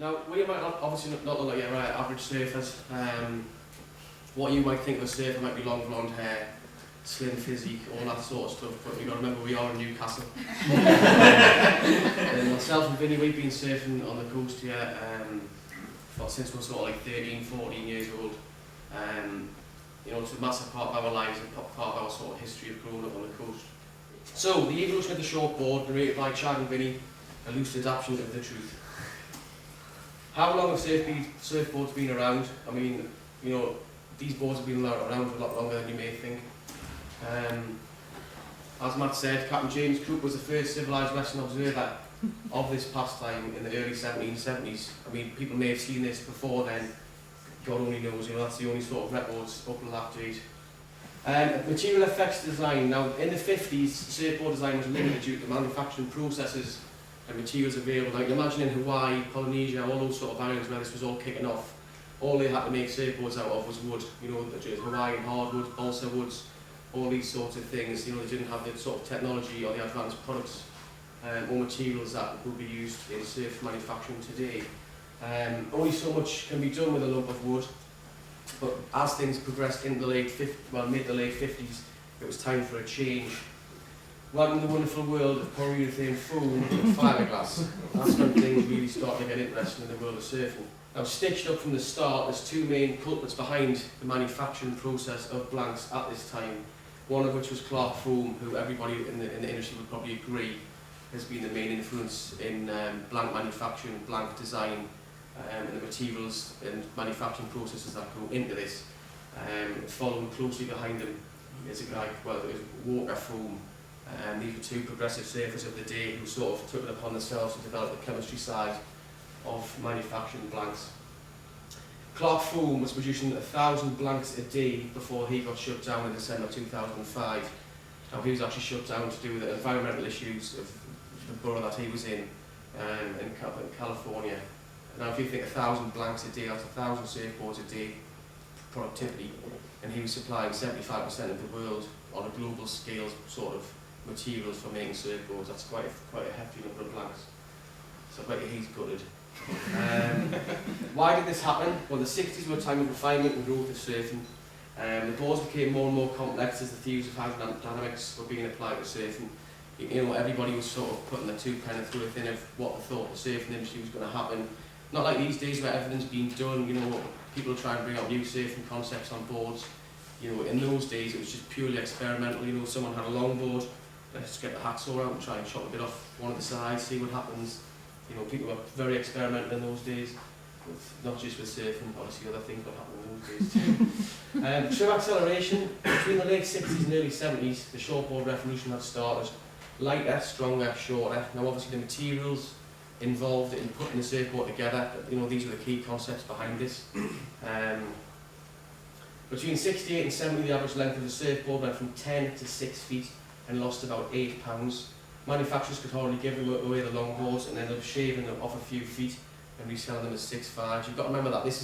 Now, we might obviously not look like your average surfers. What you might think of a surfer might be long blonde hair, slim physique, all that sort of stuff, but you've got to remember we are in Newcastle. Myself and Vinny, we've been surfing on the coast here since we're sort of like 13, 14 years old. You know, it's a massive part of our lives and part of our sort of history of growing up on the coast. So, the evolution of the shortboard, narrated by Chad and Vinny, a loose adaptation of the truth. How long have surfboards been around? I mean, you know, these boards have been around for a lot longer than you may think. As Matt said, Captain James Cook was the first civilised Western observer of this pastime in the early 1770s. I mean, people may have seen this before then. God only knows, you know, that's the only sort of records up to that date. Material effects design. Now, in the 50s, surfboard design was limited due to manufacturing processes and materials available. Like, imagine in Hawaii, Polynesia, all those sort of islands where this was all kicking off, all they had to make surfboards out of was wood. You know, Hawaiian hardwood, balsa woods, all these sorts of things. You know, they didn't have the sort of technology or the advanced products or materials that would be used in surf manufacturing today. Only so much can be done with a lump of wood, but as things progressed in the mid to late 50s, it was time for a change. Welcome to the wonderful world of polyurethane foam and fiberglass. That's when things really start to get interesting in the world of surfing. Now, stitched up from the start, there's two main culprits behind the manufacturing process of blanks at this time. One of which was Clark Foam, who everybody in the industry would probably agree has been the main influence in blank manufacturing, blank design, and the materials and manufacturing processes that go into this. Following closely behind him is a guy, well, it was Walker Foam. These were two progressive surfers of the day who sort of took it upon themselves to develop the chemistry side of manufacturing blanks. Clark Foam was producing 1,000 blanks a day before he got shut down in December 2005. Now, he was actually shut down to do with the environmental issues of the borough that he was in California. Now, if you think 1,000 blanks a day, that's 1,000 surfboards a day productivity, and he was supplying 75% of the world on a global scale sort of materials for making surfboards. That's quite a hefty number of blanks. So I bet you he's gutted. Why did this happen? Well, the 60s were a time of refinement and growth of surfing. The boards became more and more complex as the theories of hydrodynamics were being applied to surfing. You know, everybody was sort of putting their two penny through a thing of what they thought the surfing industry was going to happen. Not like these days where everything's been done, you know, people try and bring out new surfing concepts on boards. You know, in those days it was just purely experimental. You know, someone had a longboard, let's get the hacksaw out and try and chop a bit off one of the sides, see what happens. You know, people were very experimental in those days, not just with surfing, obviously other things that happened in those days too. True acceleration. Between the late 60s and early 70s, the shortboard revolution had started. Lighter, stronger, shorter. Now obviously the materials involved in putting the surfboard together, you know, these were the key concepts behind this. Between 68 and 70, the average length of the surfboard went from 10 to 6 feet and lost about 8 pounds. Manufacturers could hardly give away the longboards and ended up shaving them off a few feet and reselling them as 6.5s. You've got to remember that this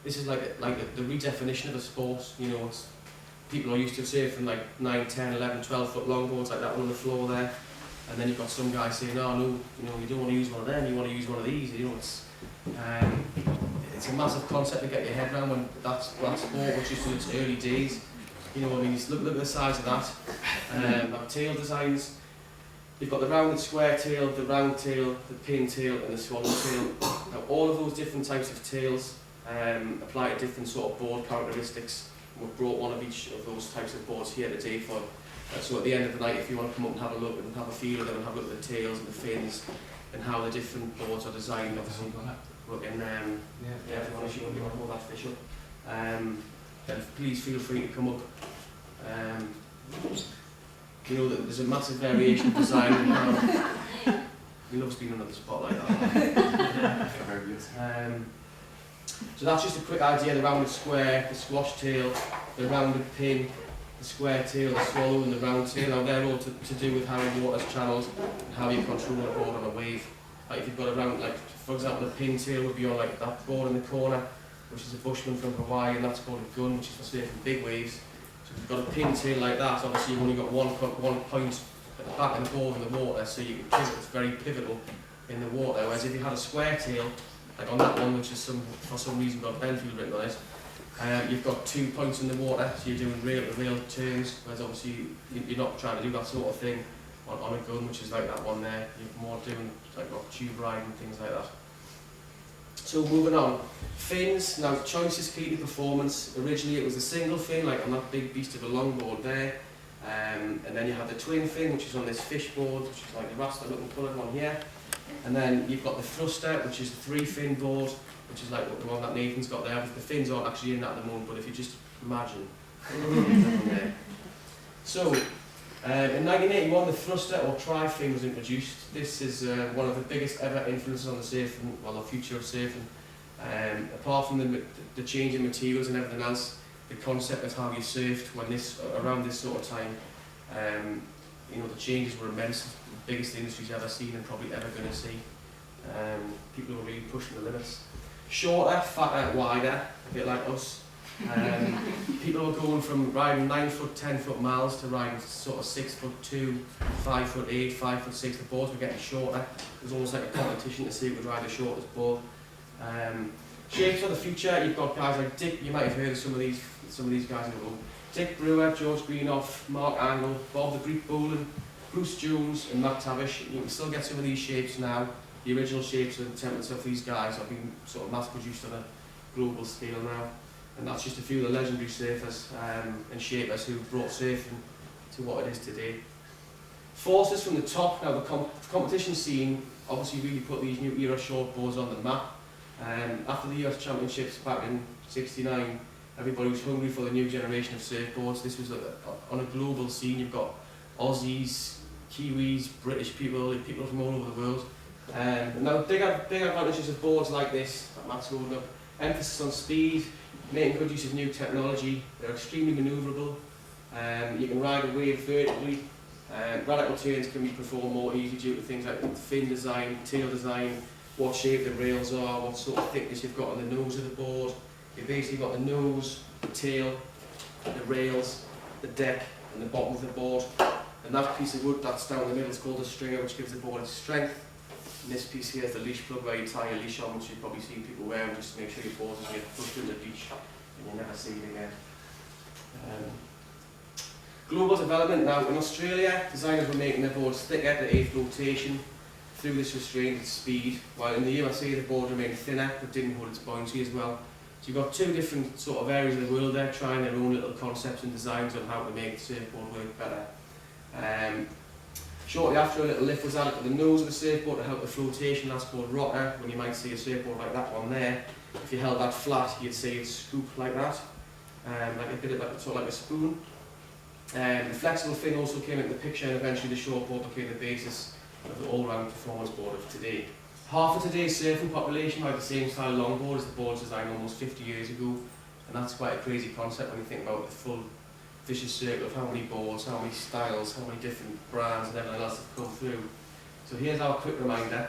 is like the redefinition of a sport. You know, people are used to surfing like 9, 10, 11, 12 foot longboards like that one on the floor there. And then you've got some guys saying, oh no, you know, you don't want to use one of them, you want to use one of these. You know, it's a massive concept to get your head around when that sport was just in its early days. You know, I mean, just look at the size of that. Our tail designs. You've got the rounded square tail, the round tail, the pin tail, and the swallow tail. Now, all of those different types of tails apply to different sort of board characteristics. We've brought one of each of those types of boards here today for. So at the end of the night, if you want to come up and have a look and have a feel of them and have a look at the tails and the fins and how the different boards are designed, obviously, look in if you want to hold that fish up, then please feel free to come up. You know that there's a massive variation of design and how we love being under the spotlight. So that's just a quick idea: the rounded square, the squash tail, the rounded pin, the square tail, the swallow, and the round tail. Now they're all to do with how the water's channeled and how you control the board on a wave. Like if you've got a round, like for example, the pin tail would be on like that board in the corner, which is a Bushman from Hawaii, and that's called a gun, which is for surfing big waves. So if you've got a pin tail like that, obviously you've only got one point at the back of the board in the water, so you can pivot, it's very pivotal in the water. Whereas if you had a square tail, like on that one, which is for some reason got Benfield written on it, you've got 2 points in the water, so you're doing rail-to-rail turns, whereas obviously you're not trying to do that sort of thing on a gun, which is like that one there. You're more doing like tube riding and things like that. So moving on, fins. Now choice is key to performance. Originally it was a single fin, like on that big beast of a longboard there, and then you have the twin fin, which is on this fish board, which is like the raster looking coloured one here. And then you've got the thruster, which is the 3-fin board, which is like the one that Nathan's got there. The fins aren't actually in that at the moment, but if you just imagine. There. So, in 1981, the thruster or tri-fin was introduced. This is one of the biggest ever influences on the surfing, well, the future of surfing. Apart from the change in materials and everything else, the concept of how you surfed when around this sort of time, you know, the changes were immense. The biggest the industry's ever seen and probably ever going to see. People were really pushing the limits. Shorter, fatter, wider, a bit like us. People were going from riding 9-foot, 10-foot miles to riding sort of 6'2", 5'8", 5'6". The boards were getting shorter. It was almost like a competition to see who could ride the shortest board. Shapes for the future, you've got guys like Dick. You might have heard of some of these guys in the room. Dick Brewer, George Greenough, Mark Angle, Bob the Greek Boland, Bruce Jones, and Matt Tavish. You can still get some of these shapes now. The original shapes and templates of these guys have been sort of mass produced on a global scale now. And that's just a few of the legendary surfers and shapers who brought surfing to what it is today. Forces from the top. Now the competition scene obviously really put these new era shortboards on the map. After the US Championships back in '69, everybody was hungry for the new generation of surfboards. This was on a global scene. You've got Aussies, Kiwis, British people from all over the world. Now big advantages of boards like this that Matt's holding up: emphasis on speed, making good use of new technology. They're extremely manoeuvrable. You can ride a wave vertically. Radical turns can be performed more easily due to things like fin design, tail design, what shape the rails are, what sort of thickness you've got on the nose of the board. You've basically got the nose, the tail, the rails, the deck, and the bottom of the board. And that piece of wood that's down the middle is called a stringer, which gives the board its strength. And this piece here is the leash plug, where you tie your leash on, which you've probably seen people wearing just to make sure your board doesn't get pushed in the leash and you never see it again. Global development. Now in Australia, designers were making their boards thicker to aid flotation through this restrained speed, while in the USA the board remained thinner but didn't hold its buoyancy as well. So you've got two different sort of areas of the world there trying their own little concepts and designs on how to make the surfboard work better. Shortly after, a little lift was added to the nose of the surfboard to help the flotation. That's called rocker. When you might see a surfboard like that one there, if you held that flat, you'd see it scoop like that, like a bit of like, sort of like a spoon. The flexible fin also came into the picture, and eventually the shortboard became the basis of the all-round performance board of today. Half of today's surfing population ride the same style longboard as the boards designed almost 50 years ago, and that's quite a crazy concept when you think about the full vicious circle of how many boards, how many styles, how many different brands and everything else have come through. So here's our quick reminder.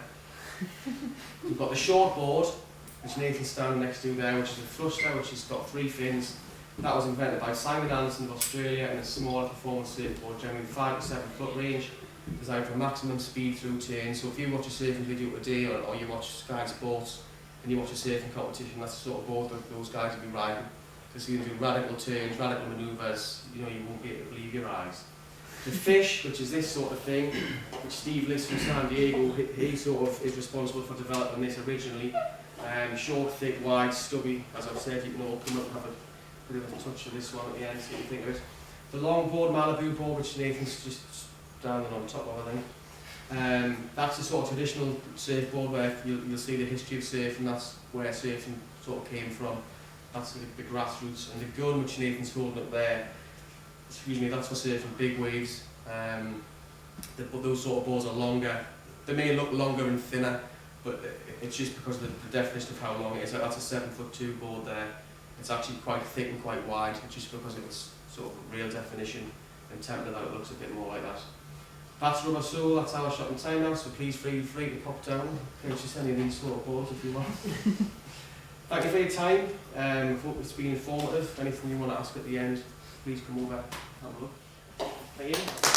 We've got the shortboard, which Nathan's standing next to there, which is a thruster, which has got 3 fins. That was invented by Simon Anderson of Australia, and a smaller performance surfboard, generally 5 to 7 foot range, designed for maximum speed through turns. So if you watch a surfing video today, or you watch Sky Sports and you watch a surfing competition, that's the sort of board that those guys will be riding. Because you can do radical turns, radical manoeuvres, you know, you won't be able to believe your eyes. The fish, which is this sort of thing, which Steve Liss from San Diego, he sort of is responsible for developing this originally. Short, thick, wide, stubby. As I've said, you can all come up and have a bit of a touch of this one at the end, so you can think of it. The long board, Malibu board, which Nathan's just standing on top of, I think. That's the sort of traditional surfboard where you'll see the history of surfing. That's where surfing sort of came from. That's the grassroots. And the gun, which Nathan's holding up there, excuse me, that's for surfing big waves. Those sort of boards are longer. They may look longer and thinner, but it's just because of the definition of how long it is. That's a 7'2" board there. It's actually quite thick and quite wide, just because of its sort of real definition and template that it looks a bit more like that. That's Rubber Soul. That's our shot in time now, so please feel free to pop down, purchase any of these sort of boards if you want. Thank you for your time. I hope it's been informative. Anything you want to ask at the end, please come over and have a look. Thank you.